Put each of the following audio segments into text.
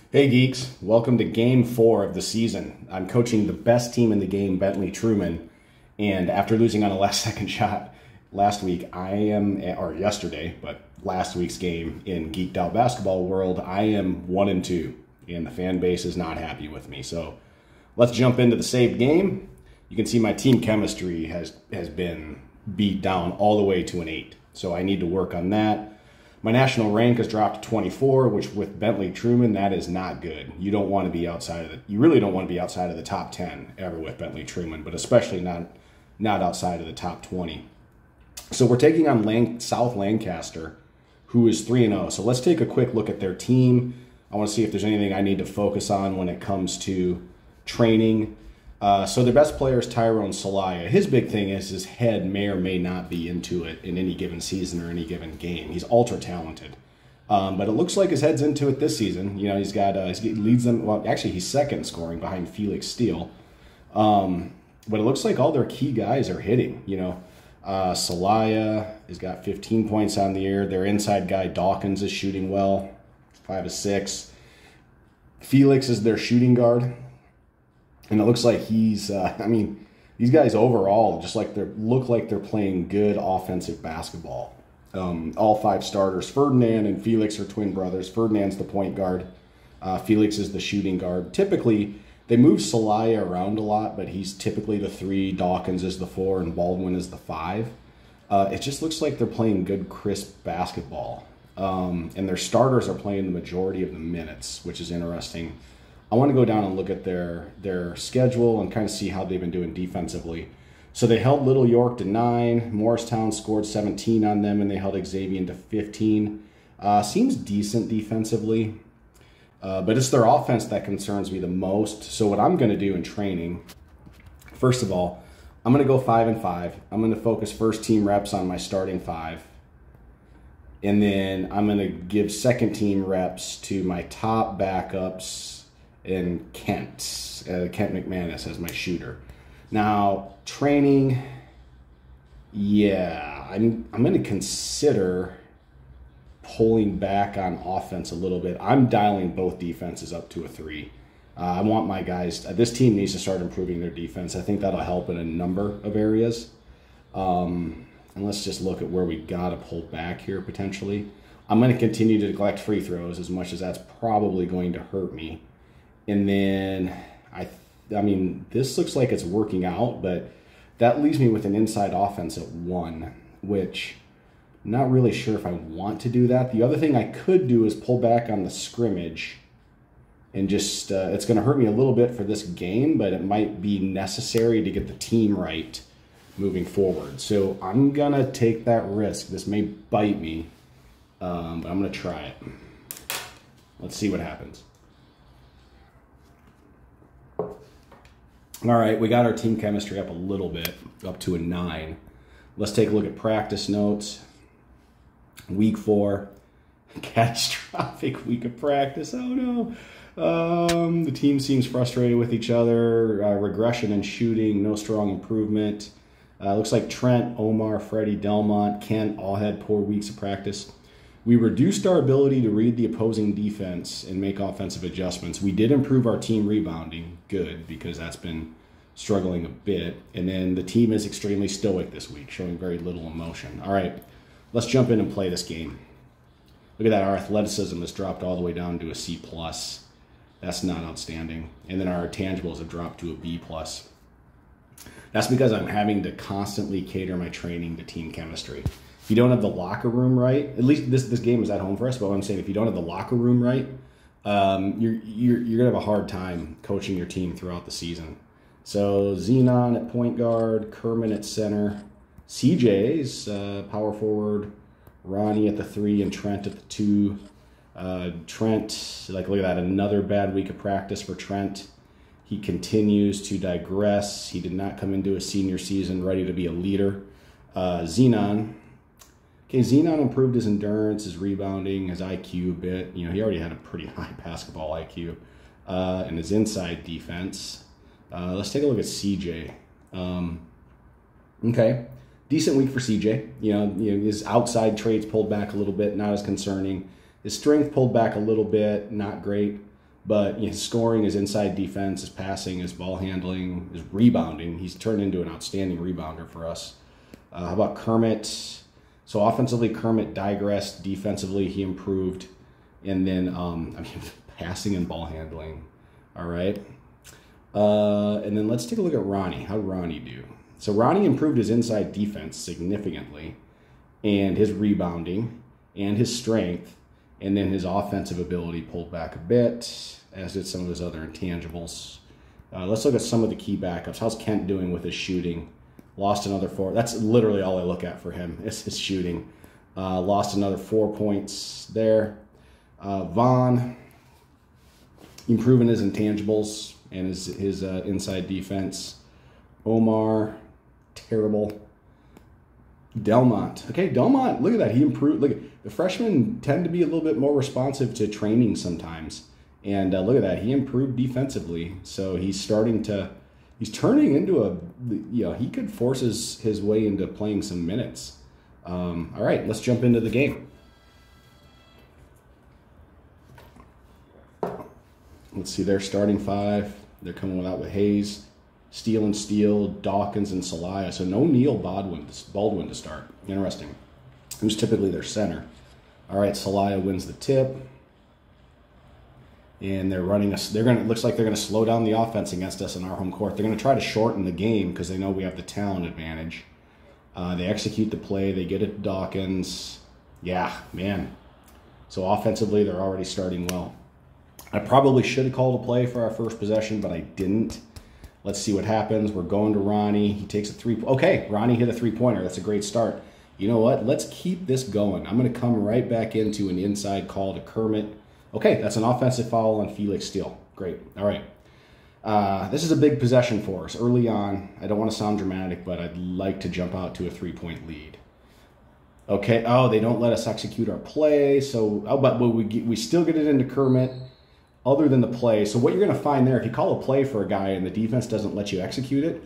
Hey Geeks, welcome to Game 4 of the season. I'm coaching the best team in the game, Bentley-Truman, and after losing on a last-second shot last week, yesterday, but last week's game in Geeked-Out basketball world, I am 1-2, and the fan base is not happy with me. So let's jump into the saved game. You can see my team chemistry has been beat down all the way to an 8, so I need to work on that. My national rank has dropped to 24, which with Bentley-Truman, that is not good. You don't want to be you really don't want to be outside of the top 10 ever with Bentley-Truman, but especially not outside of the top 20. So we're taking on South Lancaster, who is 3-0. So let's take a quick look at their team. I want to see if there's anything I need to focus on when it comes to training. So their best player is Tyrone Salaya. His big thing is his head may or may not be into it in any given season or any given game. He's ultra talented, but it looks like his head's into it this season. You know, he leads them. Well, actually, he's second in scoring behind Felix Steele. But it looks like all their key guys are hitting. You know, Salaya has got 15 points on the year. Their inside guy Dawkins is shooting well, 5 of 6. Felix is their shooting guard. And it looks like he's, these guys overall just look like they're playing good offensive basketball. All 5 starters, Ferdinand and Felix are twin brothers. Ferdinand's the point guard. Felix is the shooting guard. Typically, they move Salaya around a lot, but he's typically the 3, Dawkins is the 4, and Baldwin is the 5. It just looks like they're playing good, crisp basketball. And their starters are playing the majority of the minutes, which is interesting. I want to go down and look at their schedule and kind of see how they've been doing defensively. So they held Little York to 9. Morristown scored 17 on them, and they held Xavier to 15. Seems decent defensively, but it's their offense that concerns me the most. So what I'm going to do in training, first of all, I'm going to go 5-5. I'm going to focus first team reps on my starting 5. And then I'm going to give second team reps to my top backups and Kent McManus as my shooter. Now, training, yeah, I'm going to consider pulling back on offense a little bit. I'm dialing both defenses up to a 3. I want my guys, this team needs to start improving their defense. I think that'll help in a number of areas. And let's just look at where we got to pull back here potentially. I'm going to continue to neglect free throws as much as that's probably going to hurt me. And then, I mean, this looks like it's working out, but that leaves me with an inside offense at 1, which I'm not really sure if I want to do that. The other thing I could do is pull back on the scrimmage and just, it's going to hurt me a little bit for this game, but it might be necessary to get the team right moving forward. So I'm going to take that risk. This may bite me, but I'm going to try it. Let's see what happens. All right, we got our team chemistry up a little bit, up to a 9. Let's take a look at practice notes. Week 4, catastrophic week of practice. Oh no. The team seems frustrated with each other. Regression in shooting, no strong improvement. Looks like Trent, Omar, Freddie, Delmont, Kent all had poor weeks of practice. We reduced our ability to read the opposing defense and make offensive adjustments. We did improve our team rebounding. Good, because that's been struggling a bit. And then the team is extremely stoic this week, showing very little emotion. All right, let's jump in and play this game. Look at that. Our athleticism has dropped all the way down to a C+. That's not outstanding. And then our intangibles have dropped to a B+. That's because I'm having to constantly cater my training to team chemistry. If you don't have the locker room right, at least this game is at home for us, but what I'm saying, if you don't have the locker room right, you're going to have a hard time coaching your team throughout the season. So Zenon at point guard, Kerman at center, CJ's power forward, Ronnie at the 3, and Trent at the 2. Trent, look at that, another bad week of practice for Trent. He continues to digress. He did not come into his senior season ready to be a leader. Zenon. Okay, Zenon improved his endurance, his rebounding, his IQ a bit. You know, he already had a pretty high basketball IQ. And his inside defense. Let's take a look at CJ. Okay, decent week for CJ. You know, his outside traits pulled back a little bit, not as concerning. His strength pulled back a little bit, not great. But his scoring, his inside defense, his passing, his ball handling, his rebounding, he's turned into an outstanding rebounder for us. How about Kermit? So offensively, Kermit digressed. Defensively, he improved. And then, passing and ball handling. All right. And then let's take a look at Ronnie. How did Ronnie do? So Ronnie improved his inside defense significantly, and his rebounding, and his strength, and then his offensive ability pulled back a bit, as did some of his other intangibles. Let's look at some of the key backups. How's Kent doing with his shooting? Lost another 4. That's literally all I look at for him is his shooting. Lost another 4 points there. Vaughn, improving his intangibles and his inside defense. Omar, terrible. Delmont. Okay, Delmont, look at that. He improved. Look, the freshmen tend to be a little bit more responsive to training sometimes. And look at that. He improved defensively. So he's turning into he could force his way into playing some minutes. All right, let's jump into the game. Let's see, their starting 5. They're coming out with Hayes, Steele and Steele, Dawkins and Celaya. So no Neil Baldwin to start. Interesting. Who's typically their center. All right, Celaya wins the tip. And they're running us. Looks like they're gonna slow down the offense against us in our home court. They're gonna try to shorten the game because they know we have the talent advantage. They execute the play. They get it to Dawkins. Yeah, man. So offensively, they're already starting well. I probably should have called a play for our first possession, but I didn't. Let's see what happens. We're going to Ronnie. He takes a 3. Okay, Ronnie hit a 3-pointer. That's a great start. You know what? Let's keep this going. I'm going to come right back into an inside call to Kermit. Okay, that's an offensive foul on Felix Steele. Great. All right. This is a big possession for us early on. I don't want to sound dramatic, but I'd like to jump out to a 3-point lead. Okay. Oh, they don't let us execute our play. So, but we still get it into Kermit. Other than the play, so what you're going to find there, if you call a play for a guy and the defense doesn't let you execute it,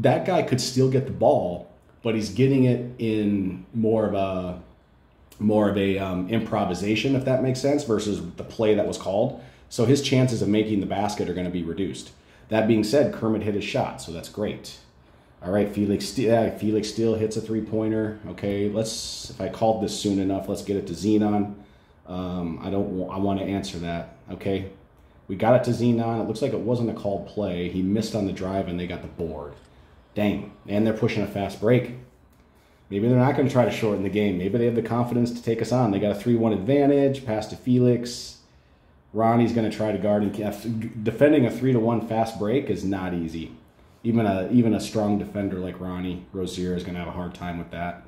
that guy could still get the ball, but he's getting it in more of a improvisation, if that makes sense, versus the play that was called. So his chances of making the basket are going to be reduced. That being said, Kermit hit his shot, so that's great. All right, Felix Steele hits a 3-pointer. Okay, if I called this soon enough, let's get it to Xenon. I want to answer that. Okay, we got it to Xenon. It looks like it wasn't a called play. He missed on the drive and they got the board. Dang, and they're pushing a fast break. Maybe they're not going to try to shorten the game. Maybe they have the confidence to take us on. They got a 3-1 advantage. Pass to Felix. Ronnie's going to try to guard and defending a 3-1 fast break is not easy. Even a strong defender like Ronnie Rozier is going to have a hard time with that.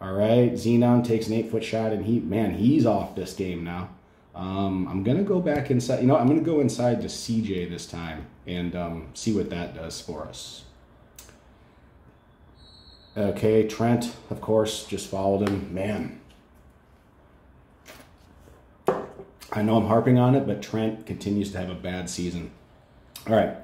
All right, Xenon takes an 8-foot shot, and he's off this game now. I'm going to go back inside. I'm going to go inside to CJ this time and see what that does for us. Okay, Trent, of course, just followed him. Man, I know I'm harping on it, but Trent continues to have a bad season. All right,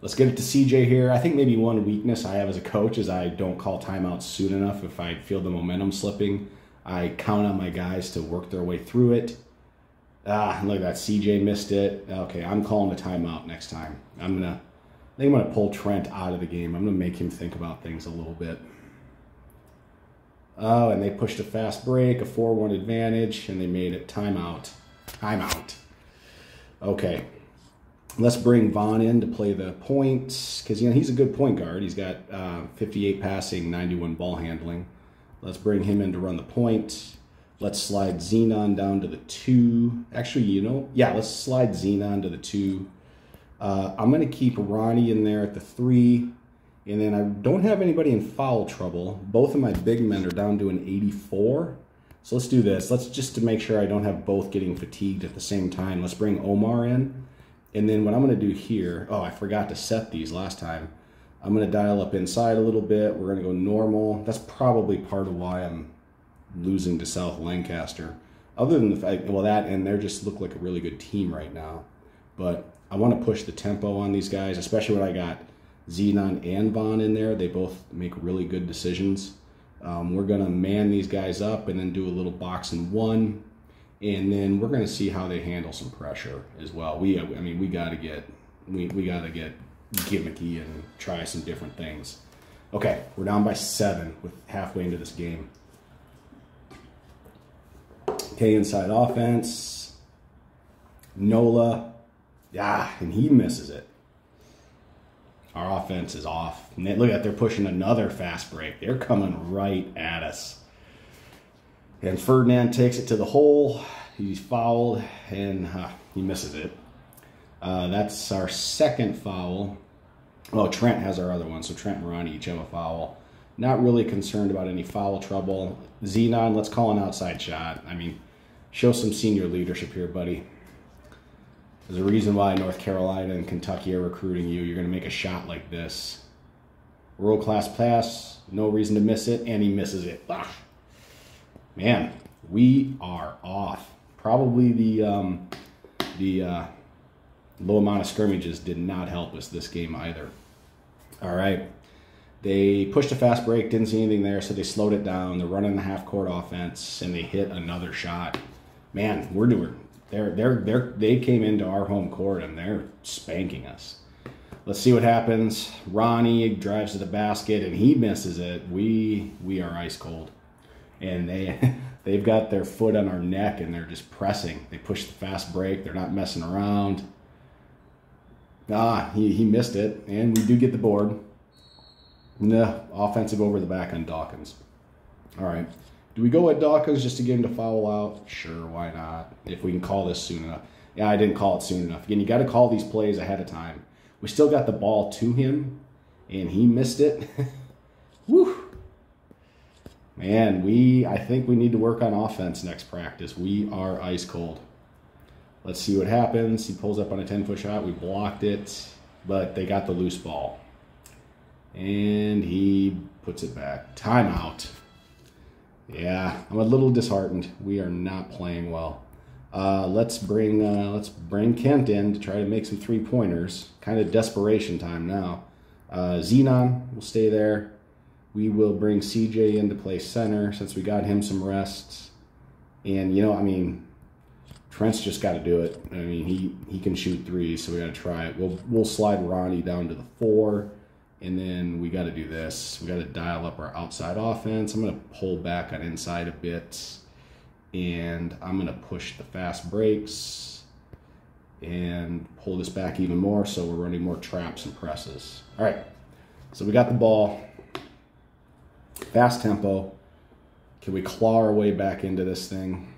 let's get it to CJ here. I think maybe one weakness I have as a coach is I don't call timeouts soon enough. If I feel the momentum slipping, I count on my guys to work their way through it. Look at that. CJ missed it. Okay, I'm calling a timeout next time. I think I'm gonna pull Trent out of the game. I'm gonna make him think about things a little bit. Oh, and they pushed a fast break, a 4-1 advantage, and they made it timeout. Timeout. Okay. Let's bring Vaughn in to play the points, because he's a good point guard. He's got 58 passing, 91 ball handling. Let's bring him in to run the point. Let's slide Xenon down to the 2. Actually, let's slide Xenon to the 2. I'm going to keep Ronnie in there at the 3. And then I don't have anybody in foul trouble. Both of my big men are down to an 84. So let's do this. Just to make sure I don't have both getting fatigued at the same time, let's bring Omar in. And then what I'm going to do here, I forgot to set these last time. I'm going to dial up inside a little bit. We're going to go normal. That's probably part of why I'm losing to South Lancaster. Other than the fact, that and they just look like a really good team right now. But I want to push the tempo on these guys, especially when I got Xenon and Vaughn in there. They both make really good decisions. We're going to man these guys up and then do a little box and 1. And then we're going to see how they handle some pressure as well. We got to get gimmicky and try some different things. Okay, we're down by 7 with halfway into this game. Okay, inside offense. Nola. Yeah, and he misses it. Our offense is off. And look at, they're pushing another fast break. They're coming right at us. And Ferdinand takes it to the hole. He's fouled, and he misses it. That's our second foul. Oh, Trent has our other one, so Trent and Ronnie each have a foul. Not really concerned about any foul trouble. Xenon, let's call an outside shot. I mean, show some senior leadership here, buddy. There's a reason why North Carolina and Kentucky are recruiting you. You're going to make a shot like this. World-class pass, no reason to miss it, and he misses it. Ah. Man, we are off. Probably the low amount of scrimmages did not help us this game either. All right. They pushed a fast break, didn't see anything there, so they slowed it down. They're running the half-court offense, and they hit another shot. Man, we're doing. They came into our home court, and they're spanking us. Let's see what happens. Ronnie drives to the basket, and he misses it. We are ice cold. And they've got their foot on our neck, and they're just pressing. They push the fast break. They're not messing around. He missed it, and we do get the board. No, offensive over the back on Dawkins. All right. Do we go at Dawkins just to get him to foul out? Sure, why not? If we can call this soon enough. Yeah, I didn't call it soon enough. Again, you got to call these plays ahead of time. We still got the ball to him, and he missed it. Woo! Man, I think we need to work on offense next practice. We are ice cold. Let's see what happens. He pulls up on a 10-foot shot. We blocked it, but they got the loose ball. And he puts it back. Timeout. Yeah, I'm a little disheartened. We are not playing well. Let's bring Kent in to try to make some three-pointers. Kind of desperation time now. Xenon will stay there. We will bring CJ in to play center since we got him some rest. And, Trent's just got to do it. I mean, he can shoot threes, so we got to try it. We'll slide Ronnie down to the 4. And then we got to do this. We got to dial up our outside offense. I'm going to pull back on inside a bit. And I'm going to push the fast breaks and pull this back even more so we're running more traps and presses. All right. So we got the ball. Fast tempo. Can we claw our way back into this thing?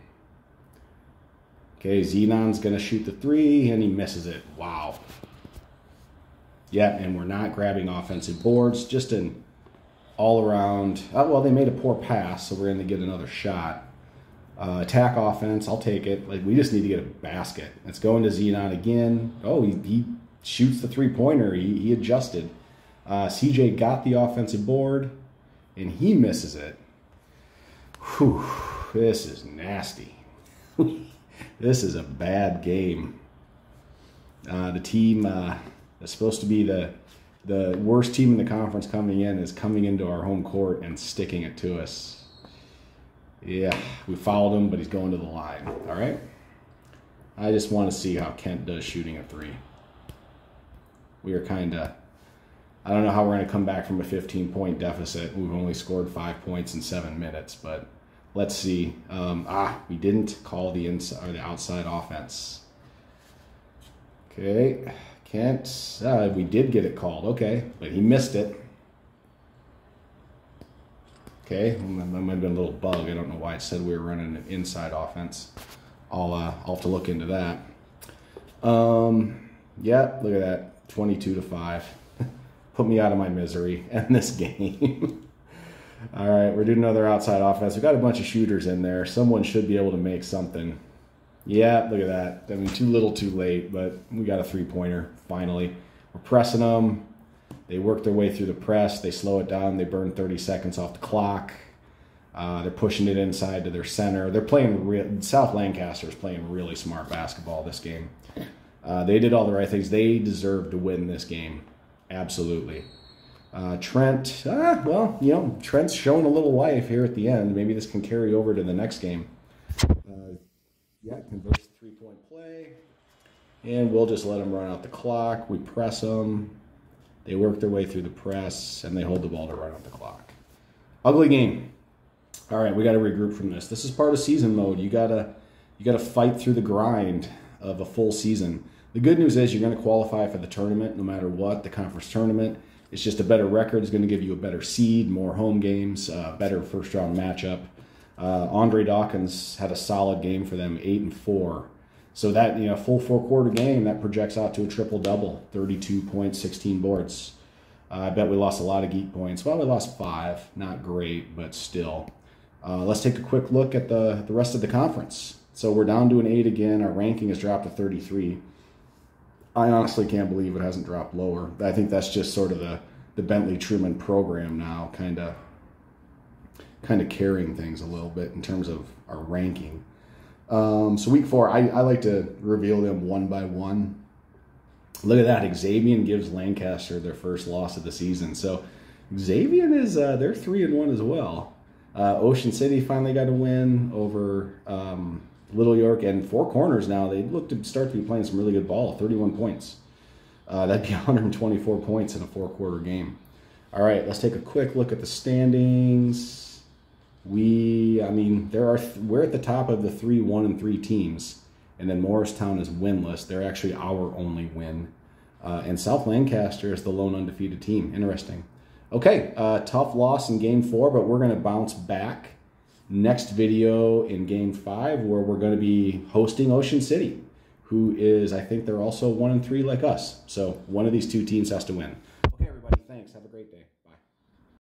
Okay, Xenon's going to shoot the 3, and he misses it. Wow. Yeah, and we're not grabbing offensive boards, just an all-around. Well, they made a poor pass, so we're going to get another shot. Attack offense, I'll take it. We just need to get a basket. It's going to Xenon again. Oh, he shoots the three-pointer. He adjusted. CJ got the offensive board, and he misses it. Whew, this is nasty. This is a bad game. The team... It's supposed to be the worst team in the conference coming in is coming into our home court and sticking it to us. Yeah, we fouled him, but he's going to the line. All right? I just want to see how Kent does shooting a 3. We are kind of... I don't know how we're going to come back from a 15-point deficit. We've only scored 5 points in 7 minutes, but let's see. We didn't call the outside offense. Okay. Kent, we did get it called, okay, but he missed it. Okay, that might have been a little bug. I don't know why it said we were running an inside offense. I'll have to look into that. Yeah, look at that, 22-5. Put me out of my misery in this game. All right, we're doing another outside offense. We've got a bunch of shooters in there. Someone should be able to make something. Yeah, look at that. I mean, too little, too late, but we got a three-pointer, finally. We're pressing them. They work their way through the press. They slow it down. They burn 30 seconds off the clock. They're pushing it inside to their center. They're playing South Lancaster is playing really smart basketball this game. They did all the right things. They deserve to win this game. Absolutely. Trent, Trent's showing a little life here at the end. Maybe this can carry over to the next game. Yeah, converts the 3-point play. And we'll just let them run out the clock. We press them. They work their way through the press, and they hold the ball to run out the clock. Ugly game. All right, we got to regroup from this. This is part of season mode. You gotta fight through the grind of a full season. The good news is you're going to qualify for the tournament no matter what, the conference tournament. It's just a better record is going to give you a better seed, more home games, better first-round matchup. Andre Dawkins had a solid game for them, 8-4. So that, full 4-quarter game, that projects out to a triple-double, 32 points, 16 boards. I bet we lost a lot of geek points. Well, we lost 5. Not great, but still. Let's take a quick look at the rest of the conference. So we're down to an 8 again. Our ranking has dropped to 33. I honestly can't believe it hasn't dropped lower. I think that's just sort of the Bentley-Truman program now, kind of carrying things a little bit in terms of our ranking. So week 4, I like to reveal them one by one. Look at that. Xavier gives Lancaster their first loss of the season. So Xavier is, they're 3-1 as well. Ocean City finally got a win over Little York, and Four Corners now. They look to start to be playing some really good ball, 31 points. That'd be 124 points in a 4-quarter game. All right, let's take a quick look at the standings. We're at the top of the 3-1-3 teams, and then Morristown is winless. They're actually our only win. And South Lancaster is the lone undefeated team. Interesting. Okay, tough loss in Game 4, but we're going to bounce back. Next video in Game 5, where we're going to be hosting Ocean City, who is, I think they're also 1-3 like us. So one of these two teams has to win. Okay, everybody, thanks. Have a great day.